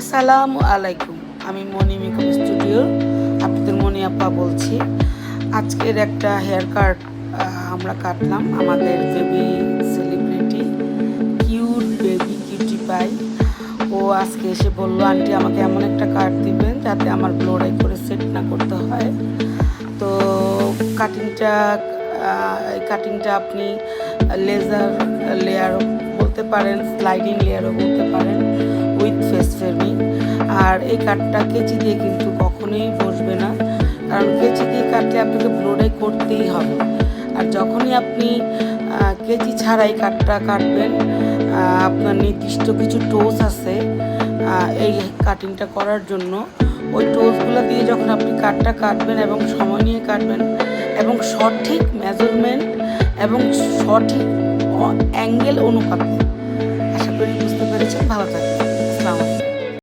আসসালামু আলাইকুম। আমি মনি মেকআপ স্টুডিওর আপনাদের মনি আপা বলছি। আজকের একটা হেয়ার কাট আমরা কাটলাম আমাদের baby celebrity cute baby cutie pie. ও আজকে এসে বললো, আন্টি আমাকে এমন একটা কাট দিবেন যাতে আমার ব্লোডাই করে সেট না করতে হয়। তো কাটিংটা আপনি লেজার লেয়ারও বলতে পারেন, স্লাইডিং লেয়ারও বলতে পারেন, উইথ ফেস ফ্রেমিং। আর এই কাটটা কেচি দিয়ে কিন্তু কখনোই বসবে না, কারণ কেচি দিয়ে কাটলে আপনাকে ব্লোডাই করতেই হবে। আর যখনই আপনি কেচি ছাড়াই কাটটা কাটবেন, আপনার নির্দিষ্ট কিছু টোস আছে এই কাটিংটা করার জন্য। ওই টোসগুলো দিয়ে যখন আপনি কাটটা কাটবেন এবং সময় নিয়ে কাটবেন এবং সঠিক মেজারমেন্ট এবং সঠিক অ্যাঙ্গেল অনুপাতে, আশা করি বুঝতে পেরেছেন। ভালো থাকবেন।